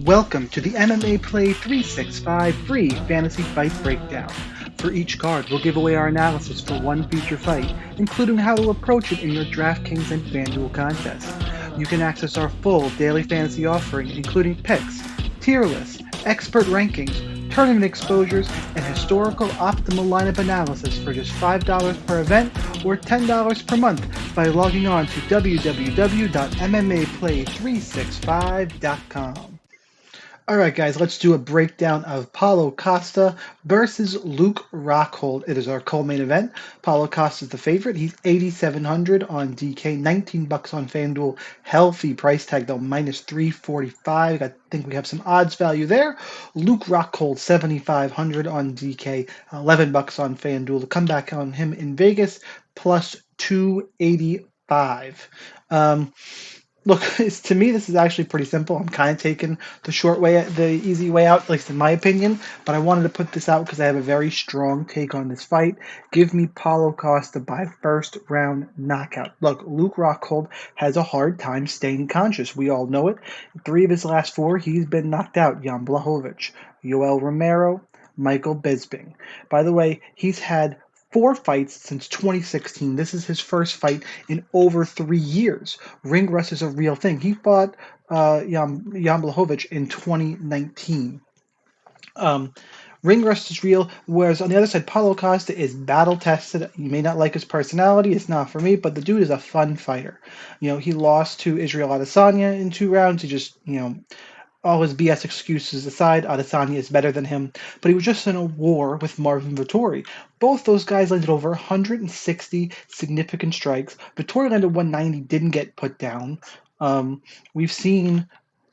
Welcome to the MMA Play 365 free fantasy fight breakdown. For each card, we'll give away our analysis for one future fight, including how to approach it in your DraftKings and FanDuel contest. You can access our full daily fantasy offering, including picks, tier lists, expert rankings, tournament exposures, and historical optimal lineup analysis for just $5 per event or $10 per month by logging on to www.mmaplay365.com. Alright guys, let's do a breakdown of Paulo Costa versus Luke Rockhold. It is our co-main event. Paulo Costa is the favorite. He's 8,700 on DK, 19 bucks on FanDuel. Healthy price tag though, minus 345. I think we have some odds value there. Luke Rockhold, 7,500 on DK, 11 bucks on FanDuel. The comeback on him in Vegas, plus 285. Look, to me, this is actually pretty simple. I'm kind of taking the easy way out, at least in my opinion. But I wanted to put this out because I have a very strong take on this fight. Give me Paulo Costa by first round knockout. Look, Luke Rockhold has a hard time staying conscious. We all know it. 3 of his last 4, he's been knocked out. Jan Blachowicz, Yoel Romero, Michael Bisping. By the way, he's had 4 fights since 2016. This is his first fight in over 3 years. Ring rust is a real thing. He fought Jan Blachowicz in 2019. Ring rust is real, whereas on the other side, Paulo Costa is battle tested. You may not like his personality, it's not for me, but the dude is a fun fighter. He lost to Israel Adesanya in 2 rounds. He just, all his BS excuses aside, Adesanya is better than him, but he was just in a war with Marvin Vettori. Both those guys landed over 160 significant strikes. Vettori landed 190, didn't get put down. We've seen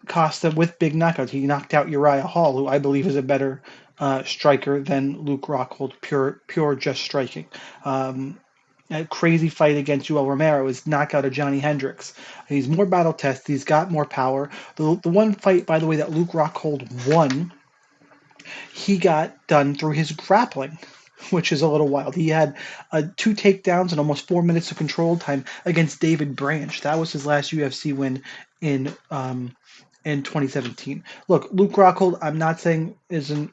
Costa with big knockouts. He knocked out Uriah Hall, who I believe is a better striker than Luke Rockhold, pure just striking. A crazy fight against Yoel Romero, his knockout of Johnny Hendricks. He's more battle tested. He's got more power. The one fight, by the way, that Luke Rockhold won, he got done through his grappling, which is a little wild. He had 2 takedowns and almost 4 minutes of control time against David Branch. That was his last UFC win in 2017. Look, Luke Rockhold, I'm not saying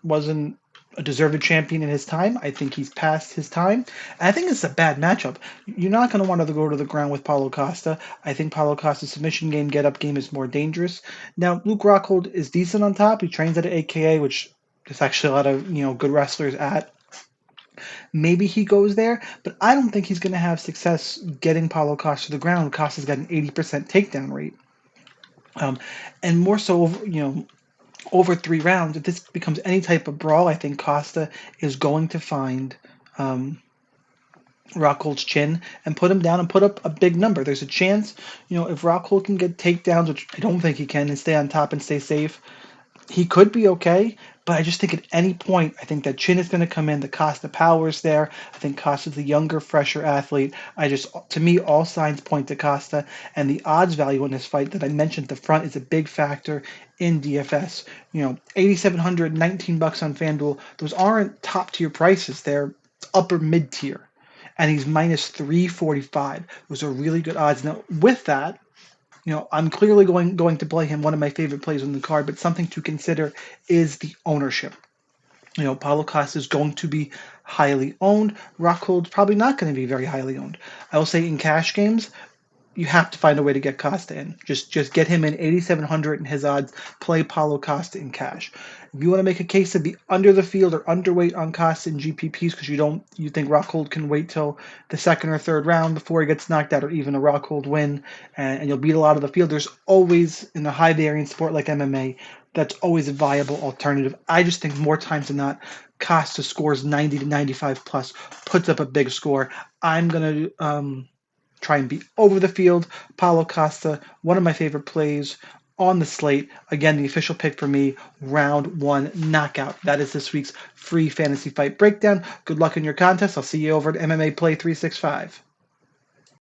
wasn't a deserved champion in his time. I think he's past his time. And I think it's a bad matchup. You're not going to want to go to the ground with Paulo Costa. I think Paulo Costa's submission game, get-up game is more dangerous. Now, Luke Rockhold is decent on top. He trains at AKA, which there's actually a lot of good wrestlers at. Maybe he goes there, but I don't think he's going to have success getting Paulo Costa to the ground. Costa's got an 80% takedown rate. And more so, over 3 rounds, if this becomes any type of brawl, I think Costa is going to find Rockhold's chin and put him down and put up a big number. There's a chance, if Rockhold can get takedowns, which I don't think he can, and stay on top and stay safe, he could be okay. But I just think at any point, I think that chin is going to come in. The Costa power is there. I think Costa's the younger, fresher athlete. To me, all signs point to Costa. And the odds value in this fight that I mentioned at the front is a big factor in DFS. 8,700, 19 bucks on FanDuel. Those aren't top tier prices. They're upper mid tier. And he's minus 345. Those are really good odds. Now, with that, I'm clearly going to play him, one of my favorite plays on the card, but something to consider is the ownership. Paulo Costa is going to be highly owned. Rockhold's probably not going to be very highly owned. I will say in cash games, you have to find a way to get Costa in. Just get him in 8,700 in his odds. Play Paulo Costa in cash. If you want to make a case to be under the field or underweight on Costa in GPPs because you think Rockhold can wait till the 2nd or 3rd round before he gets knocked out, or even a Rockhold win, and you'll beat a lot of the field. There's always, in a high variance sport like MMA, that's always a viable alternative. I just think more times than not, Costa scores 90 to 95 plus, puts up a big score. I'm gonna try and be over the field. Paulo Costa, one of my favorite plays on the slate. Again, the official pick for me, round 1 knockout. That is this week's free fantasy fight breakdown. Good luck in your contest. I'll see you over at MMA Play 365.